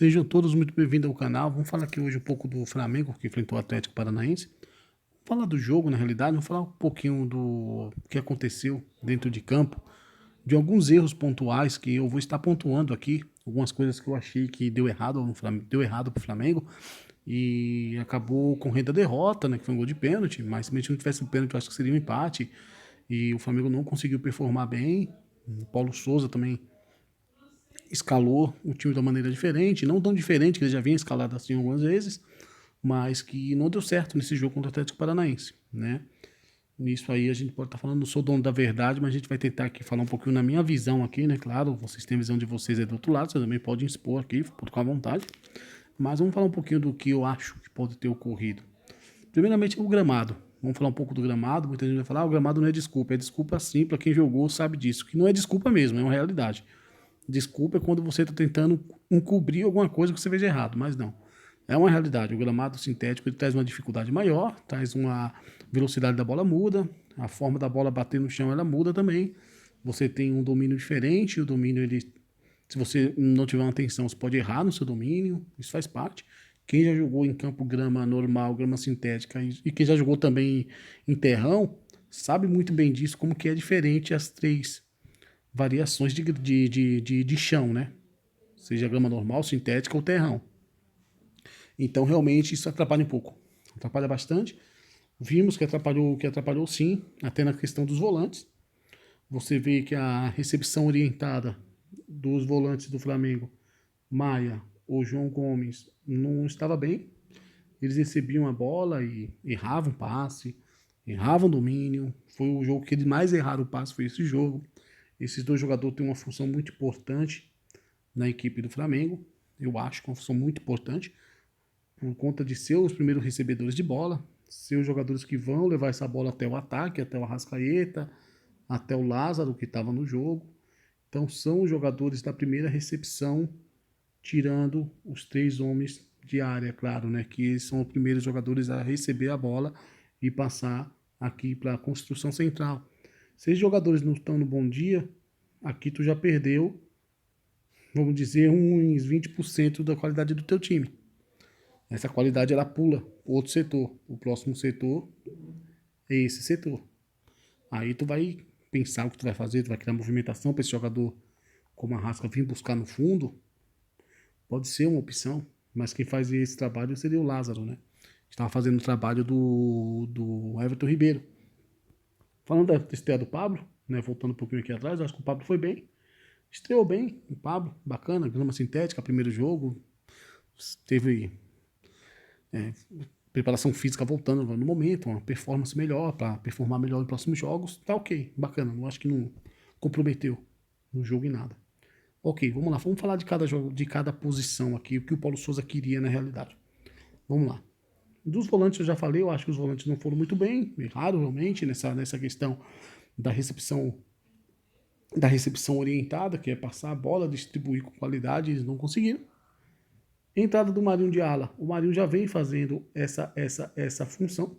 Sejam todos muito bem-vindos ao canal. Vamos falar aqui hoje um pouco do Flamengo, que enfrentou o Atlético Paranaense. Vamos falar do jogo, na realidade, vamos falar um pouquinho do que aconteceu dentro de campo, de alguns erros pontuais que eu vou estar pontuando aqui, algumas coisas que eu achei que deu errado no Flamengo, deu errado pro Flamengo e acabou correndo a derrota, né, que foi um gol de pênalti, mas se a gente não tivesse um pênalti, eu acho que seria um empate. E o Flamengo não conseguiu performar bem. O Paulo Souza também escalou o time de uma maneira diferente, não tão diferente, que ele já vinha escalado assim algumas vezes, mas que não deu certo nesse jogo contra o Atlético Paranaense, né? Nisso aí a gente pode estar falando, não sou dono da verdade, mas a gente vai tentar aqui falar um pouquinho na minha visão aqui, né? Claro, vocês têm a visão de vocês aí do outro lado, vocês também podem expor aqui, pode ficar à vontade. Mas vamos falar um pouquinho do que eu acho que pode ter ocorrido. Primeiramente, o gramado. Vamos falar um pouco do gramado. Muita gente vai falar, o gramado não é desculpa. É desculpa sim, para quem jogou sabe disso. Que não é desculpa mesmo, é uma realidade. Desculpa é quando você está tentando encobrir alguma coisa que você fez errado, mas não. É uma realidade. O gramado sintético ele traz uma dificuldade maior, traz uma velocidade da bola muda, a forma da bola bater no chão ela muda também. Você tem um domínio diferente, o domínio ele, se você não tiver uma atenção, você pode errar no seu domínio, isso faz parte. Quem já jogou em campo grama normal, grama sintética e quem já jogou também em terrão, sabe muito bem disso, como que é diferente as três variações de chão, né? Seja grama normal, sintética ou terrão. Então, realmente, isso atrapalha um pouco. Atrapalha bastante. Vimos que atrapalhou sim, até na questão dos volantes. Você vê que a recepção orientada dos volantes do Flamengo, Maia ou João Gomes, não estava bem. Eles recebiam a bola e erravam passe, erravam domínio. Foi o jogo que eles mais erraram o passe, foi esse jogo. Esses dois jogadores têm uma função muito importante na equipe do Flamengo. Eu acho que é uma função muito importante por conta de ser os primeiros recebedores de bola, ser os jogadores que vão levar essa bola até o ataque, até o Arrascaeta, até o Lázaro que estava no jogo. Então são os jogadores da primeira recepção, tirando os três homens de área, claro, né? Que eles são os primeiros jogadores a receber a bola e passar aqui para a construção central. Se os jogadores não estão no bom dia, aqui tu já perdeu, vamos dizer, uns 20% da qualidade do teu time. Essa qualidade ela pula para outro setor. O próximo setor é esse setor. Aí tu vai pensar o que tu vai fazer, tu vai criar movimentação para esse jogador como a Rasca vir buscar no fundo. Pode ser uma opção, mas quem faz esse trabalho seria o Lázaro, né? Estava fazendo o trabalho do Everton Ribeiro. Falando da estreia do Pablo, né? Voltando um pouquinho aqui atrás, eu acho que o Pablo foi bem. Estreou bem, o Pablo, bacana, grama sintética, primeiro jogo. Teve preparação física voltando no momento, uma performance melhor, para performar melhor nos próximos jogos, tá ok, bacana, não acho que não comprometeu no jogo em nada. Ok, vamos lá, vamos falar de cada jogo, de cada posição aqui, o que o Paulo Souza queria na realidade. Vamos lá. Dos volantes eu já falei, eu acho que os volantes não foram muito bem, erraram realmente nessa questão da recepção orientada, que é passar a bola, distribuir com qualidade, eles não conseguiram. Entrada do Marinho de ala. O Marinho já vem fazendo essa função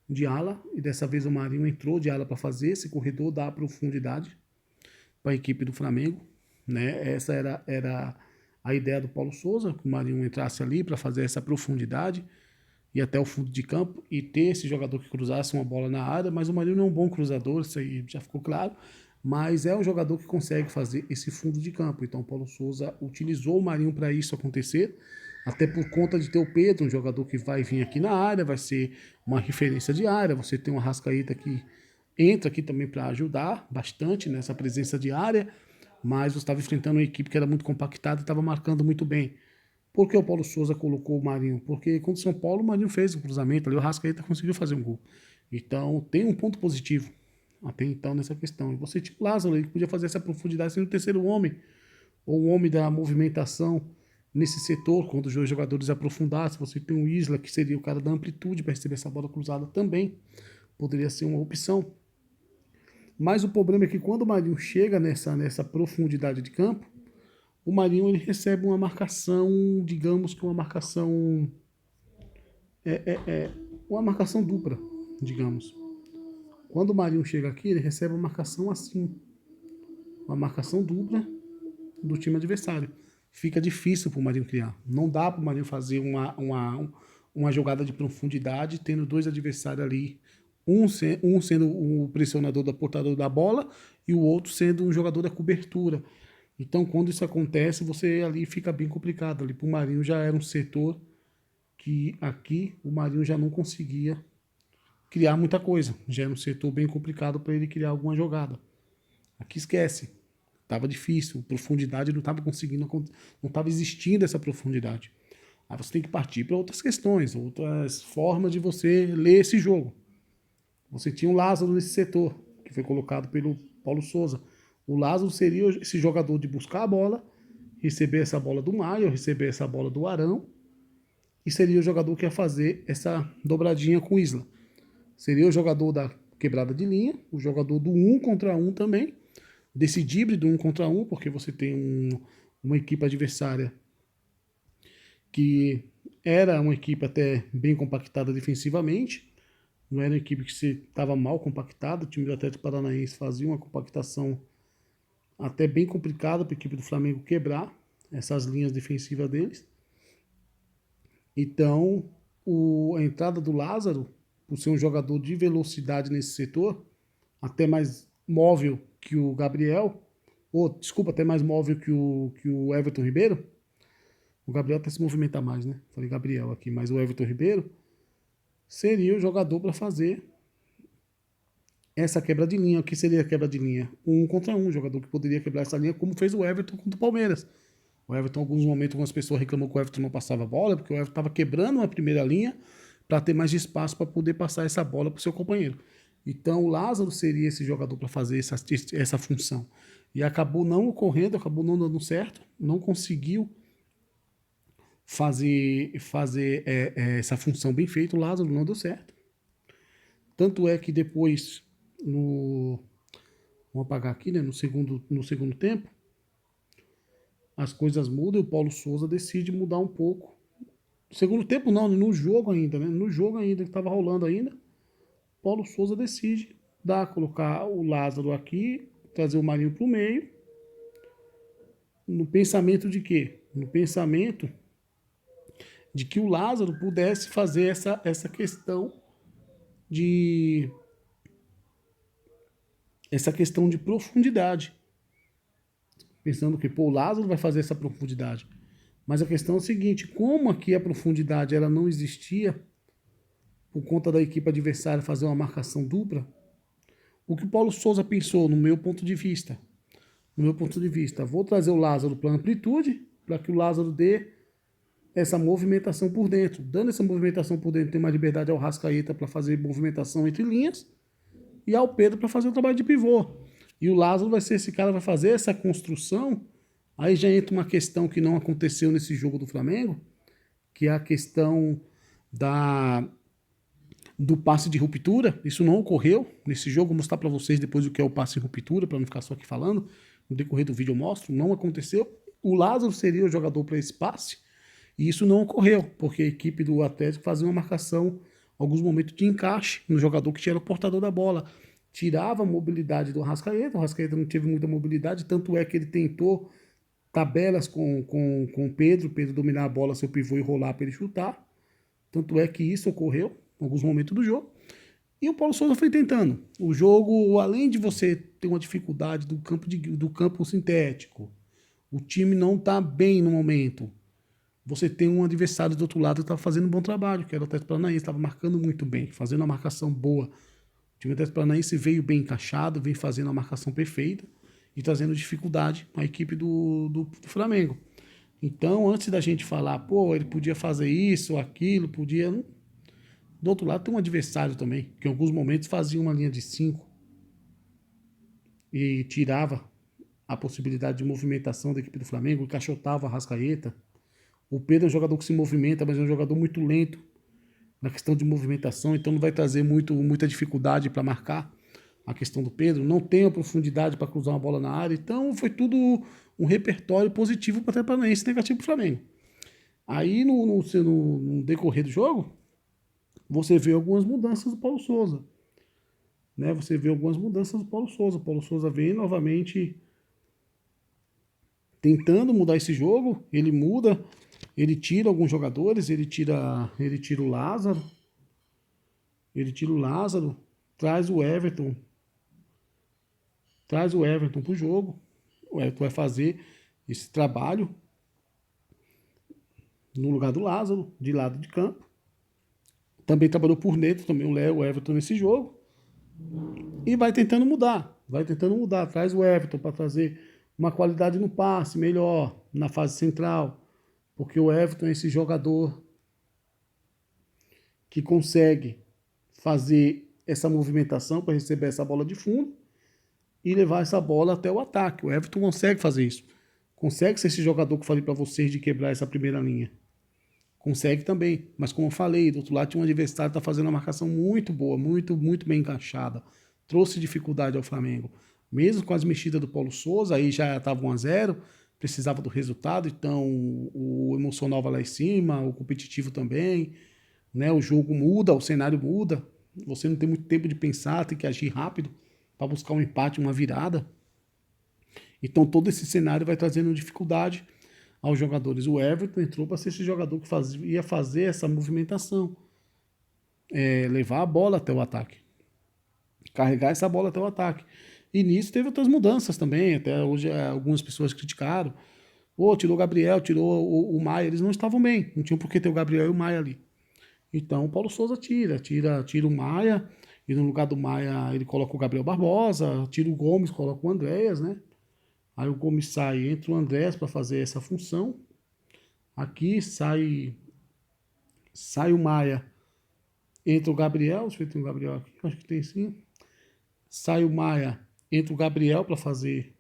de ala, e dessa vez o Marinho entrou de ala para fazer esse corredor, dar profundidade para a equipe do Flamengo. Né? Essa era a ideia do Paulo Souza, que o Marinho entrasse ali para fazer essa profundidade e até o fundo de campo e ter esse jogador que cruzasse uma bola na área, mas o Marinho não é um bom cruzador, isso aí já ficou claro, mas é um jogador que consegue fazer esse fundo de campo. Então o Paulo Souza utilizou o Marinho para isso acontecer, até por conta de ter o Pedro, um jogador que vai vir aqui na área, vai ser uma referência de área, você tem um Arrascaeta que entra aqui também para ajudar bastante nessa presença de área, mas você estava enfrentando uma equipe que era muito compactada e estava marcando muito bem. Por que o Paulo Souza colocou o Marinho? Porque contra o São Paulo, o Marinho fez o cruzamento ali, o Rascaeta conseguiu fazer um gol. Então, tem um ponto positivo até então nessa questão. E você tinha o Lázaro, ele podia fazer essa profundidade sendo o terceiro homem, ou o homem da movimentação nesse setor, quando os jogadores aprofundassem. Você tem o Isla, que seria o cara da amplitude para receber essa bola cruzada também. Poderia ser uma opção. Mas o problema é que quando o Marinho chega nessa profundidade de campo, o Marinho ele recebe uma marcação, digamos que uma marcação dupla, digamos. Quando o Marinho chega aqui, ele recebe uma marcação assim, uma marcação dupla do time adversário. fica difícil para o Marinho criar. Não dá para o Marinho fazer uma jogada de profundidade tendo dois adversários ali, um sendo o pressionador da portador da bola e o outro sendo um jogador da cobertura. Então, quando isso acontece, você ali fica bem complicado. Ali para o Marinho já era um setor que aqui o Marinho já não conseguia criar muita coisa. Já era um setor bem complicado para ele criar alguma jogada. Aqui esquece. Tava difícil, profundidade não estava conseguindo, não estava existindo essa profundidade. Aí você tem que partir para outras questões, outras formas de você ler esse jogo. Você tinha o Lázaro nesse setor, que foi colocado pelo Paulo Souza. O Lázaro seria esse jogador de buscar a bola, receber essa bola do Maia, receber essa bola do Arão, e seria o jogador que ia fazer essa dobradinha com o Isla. Seria o jogador da quebrada de linha, o jogador do 1 contra 1 também, desse híbrido 1 contra 1, porque você tem uma equipe adversária que era uma equipe até bem compactada defensivamente, não era uma equipe que estava mal compactada, o time do Atlético Paranaense fazia uma compactação até bem complicada para a equipe do Flamengo quebrar essas linhas defensivas deles. Então, a entrada do Lázaro, por ser um jogador de velocidade nesse setor, até mais móvel que o Gabriel, até mais móvel que o Everton Ribeiro. O Gabriel até se movimenta mais, né? Falei Gabriel aqui, mas o Everton Ribeiro seria o jogador para fazer essa quebra de linha. O que seria a quebra de linha? 1 contra 1, jogador que poderia quebrar essa linha, como fez o Everton contra o Palmeiras. O Everton, em alguns momentos, algumas pessoas reclamou que o Everton não passava a bola, porque o Everton estava quebrando uma primeira linha para ter mais espaço para poder passar essa bola para o seu companheiro. Então o Lázaro seria esse jogador para fazer essa função. E acabou não ocorrendo, acabou não dando certo, não conseguiu fazer essa função bem feita, o Lázaro não deu certo. Tanto é que depois, vamos apagar aqui, né, no segundo tempo, as coisas mudam e o Paulo Souza decide mudar um pouco. No segundo tempo não, no jogo ainda, né? No jogo ainda, que estava rolando ainda, Paulo Souza decide colocar o Lázaro aqui, trazer o Marinho para o meio, no pensamento de quê? No pensamento de que o Lázaro pudesse fazer essa questão de profundidade. Pensando que o Lázaro vai fazer essa profundidade. Mas a questão é o seguinte, como aqui a profundidade ela não existia, por conta da equipe adversária fazer uma marcação dupla, o que o Paulo Souza pensou, no meu ponto de vista, vou trazer o Lázaro para amplitude, para que o Lázaro dê essa movimentação por dentro. Dando essa movimentação por dentro, tem mais liberdade ao Rascaeta para fazer movimentação entre linhas e ao Pedro para fazer o trabalho de pivô. E o Lázaro vai ser esse cara que vai fazer essa construção. Aí já entra uma questão que não aconteceu nesse jogo do Flamengo, que é a questão do passe de ruptura. Isso não ocorreu nesse jogo. Vou mostrar para vocês depois o que é o passe de ruptura, para não ficar só aqui falando. No decorrer do vídeo eu mostro. Não aconteceu. O Lázaro seria o jogador para esse passe. E isso não ocorreu, porque a equipe do Atlético fazia uma marcação, alguns momentos de encaixe no jogador que era o portador da bola. Tirava a mobilidade do Arrascaeta. O Arrascaeta não teve muita mobilidade, tanto é que ele tentou tabelas com o Pedro dominar a bola, seu pivô e rolar para ele chutar. Tanto é que isso ocorreu em alguns momentos do jogo. E o Paulo Souza foi tentando. O jogo, além de você ter uma dificuldade do campo sintético, o time não está bem no momento. Você tem um adversário do outro lado que estava fazendo um bom trabalho, que era o Atlético Paranaense, estava marcando muito bem, fazendo uma marcação boa. O time do Atlético Paranaense veio bem encaixado, vem fazendo a marcação perfeita e trazendo dificuldade à equipe do Flamengo. Então, antes da gente falar, ele podia fazer isso ou aquilo, podia... Do outro lado tem um adversário também, que em alguns momentos fazia uma linha de 5 e tirava a possibilidade de movimentação da equipe do Flamengo, encaixotava a Arrascaeta. O Pedro é um jogador que se movimenta, mas é um jogador muito lento na questão de movimentação, então não vai trazer muita dificuldade para marcar a questão do Pedro. Não tem a profundidade para cruzar uma bola na área, então foi tudo um repertório positivo para o Atlético Paranaense, negativo para o Flamengo. Aí no decorrer do jogo, você vê algumas mudanças do Paulo Souza. Né? Você vê algumas mudanças do Paulo Souza. O Paulo Souza vem novamente tentando mudar esse jogo, ele muda, ele tira alguns jogadores, ele tira o Lázaro, traz o Everton, pro jogo. O Everton vai fazer esse trabalho no lugar do Lázaro, de lado de campo. Também trabalhou por dentro, também o Everton nesse jogo. E vai tentando mudar. Traz o Everton para trazer uma qualidade no passe melhor, na fase central. Porque o Everton é esse jogador que consegue fazer essa movimentação para receber essa bola de fundo e levar essa bola até o ataque. O Everton consegue fazer isso. Consegue ser esse jogador que eu falei para vocês de quebrar essa primeira linha. Consegue também, mas como eu falei, do outro lado tinha um adversário que está fazendo uma marcação muito boa, muito bem encaixada. Trouxe dificuldade ao Flamengo. Mesmo com as mexidas do Paulo Souza, aí já estava 1-0, precisava do resultado, então o emocional vai lá em cima, o competitivo também, né? O jogo muda, o cenário muda. Você não tem muito tempo de pensar, tem que agir rápido para buscar um empate, uma virada. Então todo esse cenário vai trazendo dificuldade aos jogadores. O Everton entrou para ser esse jogador que ia fazer essa movimentação, levar a bola até o ataque, carregar essa bola até o ataque. E nisso teve outras mudanças também, até hoje algumas pessoas criticaram. Tirou o Gabriel, tirou o Maia, eles não estavam bem, não tinham por que ter o Gabriel e o Maia ali. Então o Paulo Souza tira o Maia, e no lugar do Maia ele coloca o Gabriel Barbosa, tira o Gomes, coloca o Andréas, né? Aí o Gomes sai, entra o Andrés para fazer essa função. Aqui sai o Maia, entra o Gabriel. Deixa eu ver se tem o Gabriel aqui, acho que tem sim. Sai o Maia, entra o Gabriel para fazer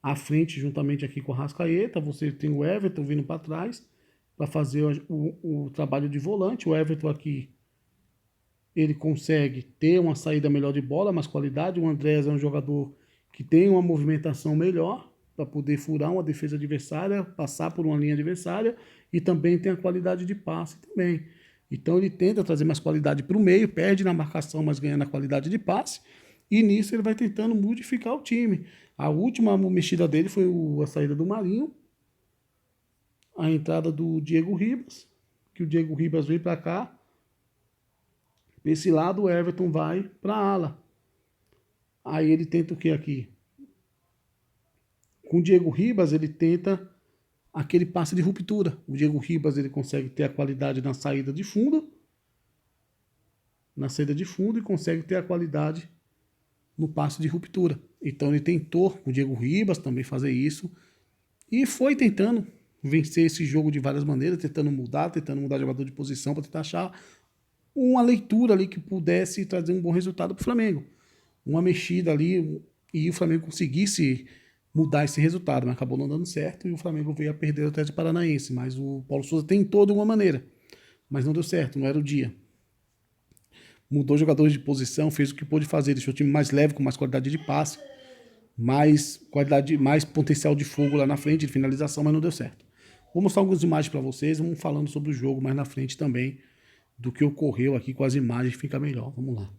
a frente juntamente aqui com o Arrascaeta. Você tem o Everton vindo para trás para fazer o trabalho de volante. O Everton aqui, ele consegue ter uma saída melhor de bola, mais qualidade. O Andrés é um jogador que tem uma movimentação melhor para poder furar uma defesa adversária, passar por uma linha adversária, e também tem a qualidade de passe também. Então ele tenta trazer mais qualidade para o meio, perde na marcação, mas ganha na qualidade de passe, e nisso ele vai tentando modificar o time. A última mexida dele foi a saída do Marinho, a entrada do Diego Ribas, que o Diego Ribas veio para cá. Esse lado o Everton vai para a ala. Aí ele tenta o que aqui? Com o Diego Ribas, ele tenta aquele passe de ruptura. O Diego Ribas, ele consegue ter a qualidade na saída de fundo, e consegue ter a qualidade no passe de ruptura. Então ele tentou, com o Diego Ribas, também fazer isso, e foi tentando vencer esse jogo de várias maneiras, tentando mudar jogador de posição para tentar achar uma leitura ali que pudesse trazer um bom resultado para o Flamengo. Uma mexida ali e o Flamengo conseguisse mudar esse resultado, mas acabou não dando certo e o Flamengo veio a perder o Atlético Paranaense. Mas o Paulo Souza tentou de uma maneira, mas não deu certo, não era o dia. Mudou jogadores de posição, fez o que pôde fazer, deixou o time mais leve, com mais qualidade de passe, mais potencial de fogo lá na frente, de finalização, mas não deu certo. Vou mostrar algumas imagens para vocês, vamos falando sobre o jogo mais na frente também, do que ocorreu aqui com as imagens, fica melhor. Vamos lá.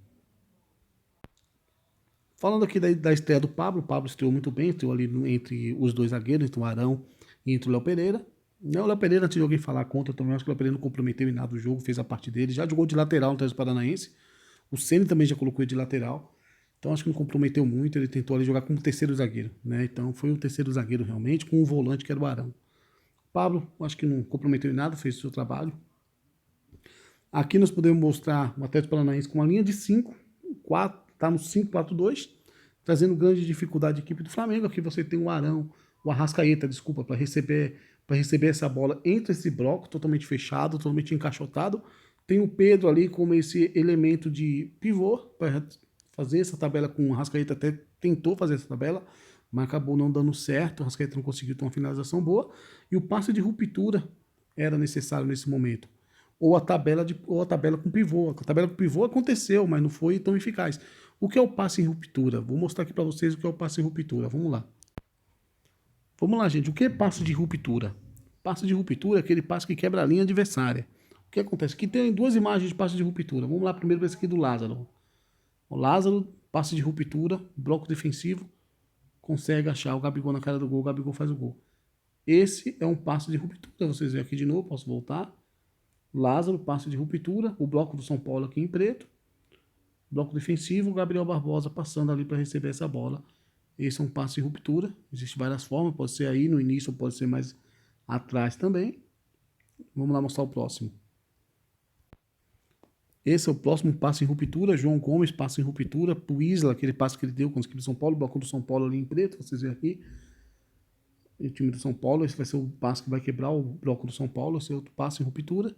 Falando aqui da estreia do Pablo, o Pablo estreou muito bem, estreou ali entre os dois zagueiros, entre o Arão e entre o Léo Pereira. O Léo Pereira, antes de alguém falar contra, eu também acho que o Léo Pereira não comprometeu em nada o jogo, fez a parte dele, já jogou de lateral no Atlético Paranaense. O Ceni também já colocou ele de lateral, então acho que não comprometeu muito, ele tentou ali jogar como terceiro zagueiro, né? Então foi o terceiro zagueiro realmente, com o volante que era o Arão. O Pablo, acho que não comprometeu em nada, fez o seu trabalho. Aqui nós podemos mostrar o Atlético Paranaense com uma linha de 5, 4, tá no 5-4-2, trazendo grande dificuldade à equipe do Flamengo. Aqui você tem o Arão, o Arrascaeta, desculpa, para receber essa bola entre esse bloco totalmente fechado, totalmente encaixotado. Tem o Pedro ali como esse elemento de pivô para fazer essa tabela com o Arrascaeta, até tentou fazer essa tabela, mas acabou não dando certo, o Arrascaeta não conseguiu ter uma finalização boa, e o passe de ruptura era necessário nesse momento. Ou a tabela com pivô. A tabela com pivô aconteceu, mas não foi tão eficaz. O que é o passe em ruptura? Vou mostrar aqui para vocês o que é o passe em ruptura. Vamos lá. Vamos lá, gente. O que é passe de ruptura? Passe de ruptura é aquele passe que quebra a linha adversária. O que acontece? Aqui tem duas imagens de passe de ruptura. Vamos lá primeiro para esse aqui do Lázaro. O Lázaro, passe de ruptura, bloco defensivo. consegue achar o Gabigol na cara do gol, o Gabigol faz o gol. Esse é um passe de ruptura, vocês veem aqui de novo, posso voltar. Lázaro, passe de ruptura, o bloco do São Paulo aqui em preto. Bloco defensivo, o Gabriel Barbosa passando ali para receber essa bola. Esse é um passe de ruptura, existem várias formas, pode ser aí no início, pode ser mais atrás também. Vamos lá mostrar o próximo. Esse é o próximo passe em ruptura, João Gomes, passe em ruptura, pro Isla, aquele passe que ele deu com a equipe do São Paulo, bloco do São Paulo ali em preto, vocês veem aqui. O time do São Paulo, esse vai ser o passe que vai quebrar o bloco do São Paulo, esse é outro passe em ruptura.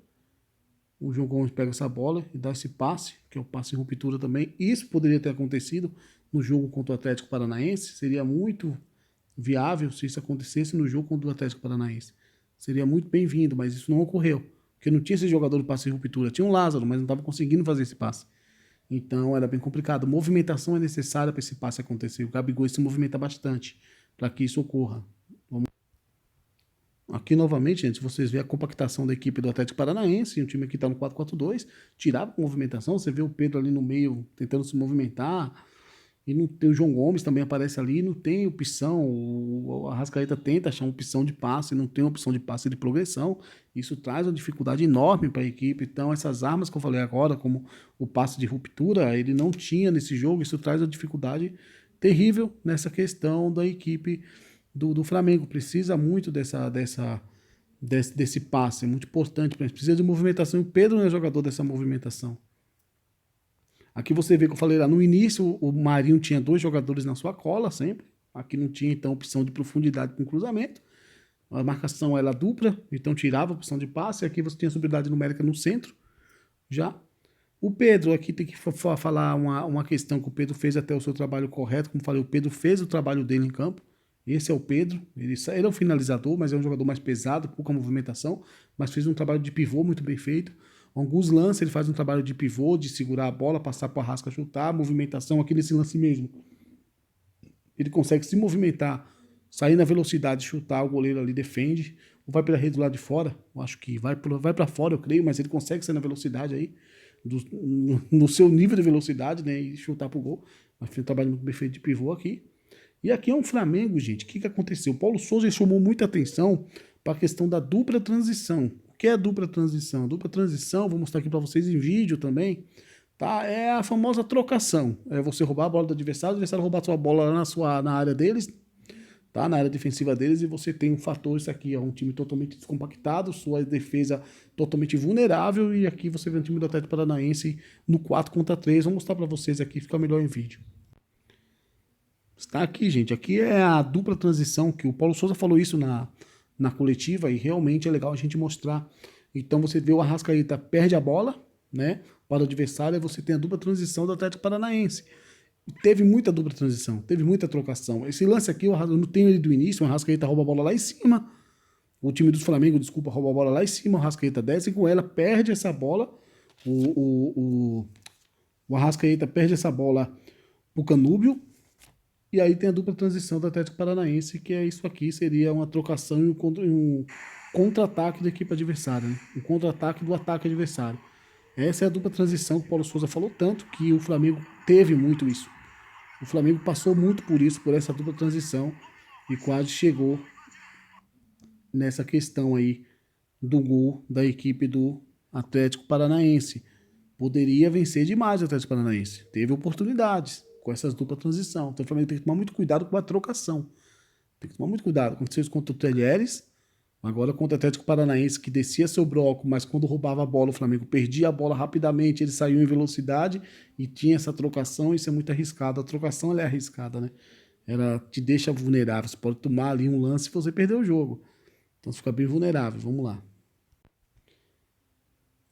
O João Gomes pega essa bola e dá esse passe, que é o passe em ruptura também. Isso poderia ter acontecido no jogo contra o Atlético Paranaense, seria muito viável se isso acontecesse no jogo contra o Atlético Paranaense. Seria muito bem-vindo, mas isso não ocorreu, porque não tinha esse jogador de passe em ruptura. Tinha um Lázaro, mas não estava conseguindo fazer esse passe. Então era bem complicado. Movimentação é necessária para esse passe acontecer. O Gabigol se movimenta bastante para que isso ocorra. Aqui novamente, gente, vocês veem a compactação da equipe do Atlético Paranaense, o time aqui está no 4-4-2, tirava a movimentação, você vê o Pedro ali no meio tentando se movimentar, e não tem o João Gomes também aparece ali, não tem opção, o Arrascaeta tenta achar uma opção de passe, não tem uma opção de passe de progressão, isso traz uma dificuldade enorme para a equipe. Então essas armas que eu falei agora, como o passe de ruptura, ele não tinha nesse jogo, isso traz uma dificuldade terrível nessa questão da equipe do Flamengo. Precisa muito desse passe, é muito importante, precisa de movimentação, e o Pedro não é jogador dessa movimentação. Aqui você vê que eu falei lá no início, o Marinho tinha 2 jogadores na sua cola sempre, aqui não tinha então opção de profundidade com cruzamento, a marcação era dupla, então tirava a opção de passe, aqui você tinha superioridade numérica no centro, já. O Pedro, aqui tem que falar uma questão que o Pedro fez até o seu trabalho correto, como falei, o Pedro fez o trabalho dele em campo. Esse é o Pedro, ele é um finalizador, mas é um jogador mais pesado, pouca movimentação, mas fez um trabalho de pivô muito bem feito. Alguns lances ele faz um trabalho de pivô, de segurar a bola, passar para o Arrasca, chutar, movimentação aqui nesse lance mesmo. Ele consegue se movimentar, sair na velocidade, chutar, o goleiro ali defende, ou vai pela rede do lado de fora, eu acho que vai para fora, eu creio, mas ele consegue sair na velocidade aí, no seu nível de velocidade, né, e chutar pro gol. Mas fez um trabalho muito bem feito de pivô aqui. E aqui é um Flamengo, gente. O que aconteceu? O Paulo Souza chamou muita atenção para a questão da dupla transição. O que é a dupla transição? A dupla transição, vou mostrar aqui para vocês em vídeo também, tá? É a famosa trocação. É você roubar a bola do adversário, o adversário roubar a sua bola lá na área deles, tá? Na área defensiva deles, e você tem um fator, isso aqui é um time totalmente descompactado, sua defesa totalmente vulnerável, e aqui você vê um time do Atlético Paranaense no 4-3. Vou mostrar para vocês aqui, fica melhor em vídeo. Está aqui, gente. Aqui é a dupla transição, que o Paulo Souza falou isso na coletiva, e realmente é legal a gente mostrar. Então você vê o Arrascaeta perde a bola, né, para o adversário, e você tem a dupla transição do Atlético Paranaense. Teve muita dupla transição, teve muita trocação. Esse lance aqui, eu não tenho ele do início, o Arrascaeta rouba a bola lá em cima, o time do Flamengo, desculpa, rouba a bola lá em cima, o Arrascaeta desce, e com ela perde essa bola, o Arrascaeta perde essa bola pro Canúbio. E aí tem a dupla transição do Atlético Paranaense, que é isso aqui, seria uma trocação e um contra-ataque da equipe adversária, né? Um contra-ataque do ataque adversário. Essa é a dupla transição que o Paulo Souza falou tanto, que o Flamengo teve muito isso. O Flamengo passou muito por isso, por essa dupla transição, e quase chegou nessa questão aí do gol da equipe do Atlético Paranaense. Poderia vencer demais o Atlético Paranaense. Teve oportunidades com essas duplas transição. Então o Flamengo tem que tomar muito cuidado com a trocação. Tem que tomar muito cuidado. Aconteceu isso contra o Talheres, agora contra o Atlético Paranaense, que descia seu bloco, mas quando roubava a bola, o Flamengo perdia a bola rapidamente, ele saiu em velocidade e tinha essa trocação. Isso é muito arriscado. A trocação ela é arriscada, né? Ela te deixa vulnerável. Você pode tomar ali um lance e você perder o jogo. Então você fica bem vulnerável. Vamos lá.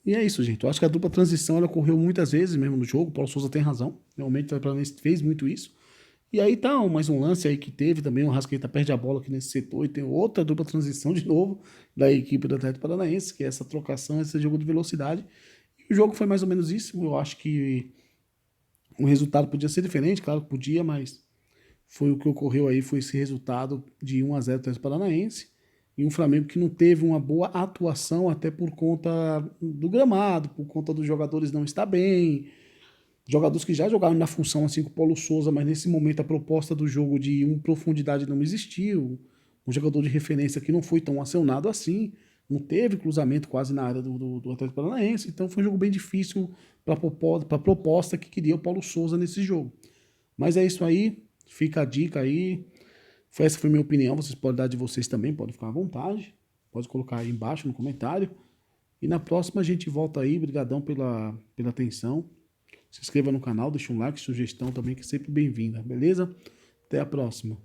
E é isso, gente. Eu acho que a dupla transição ela ocorreu muitas vezes mesmo no jogo. O Paulo Souza tem razão. Realmente o Paranaense fez muito isso. E aí tá mais um lance aí que teve também. O Arrascaeta perde a bola aqui nesse setor. E tem outra dupla transição de novo da equipe do Atlético Paranaense, que é essa trocação, esse jogo de velocidade. E o jogo foi mais ou menos isso. Eu acho que o resultado podia ser diferente, claro que podia, mas foi o que ocorreu aí. Foi esse resultado de 1-0 Atlético Paranaense. E um Flamengo que não teve uma boa atuação, até por conta do gramado, por conta dos jogadores não estar bem. Jogadores que já jogaram na função assim com o Paulo Souza, mas nesse momento a proposta do jogo de profundidade não existiu. Um jogador de referência que não foi tão acionado assim, não teve cruzamento quase na área do Atlético Paranaense, então foi um jogo bem difícil para a proposta que queria o Paulo Souza nesse jogo. Mas é isso aí, fica a dica aí. Essa foi a minha opinião, vocês podem dar de vocês também, podem ficar à vontade. Pode colocar aí embaixo no comentário. E na próxima a gente volta aí. Obrigadão pela atenção. Se inscreva no canal, deixa um like, sugestão também, que é sempre bem-vinda, beleza? Até a próxima.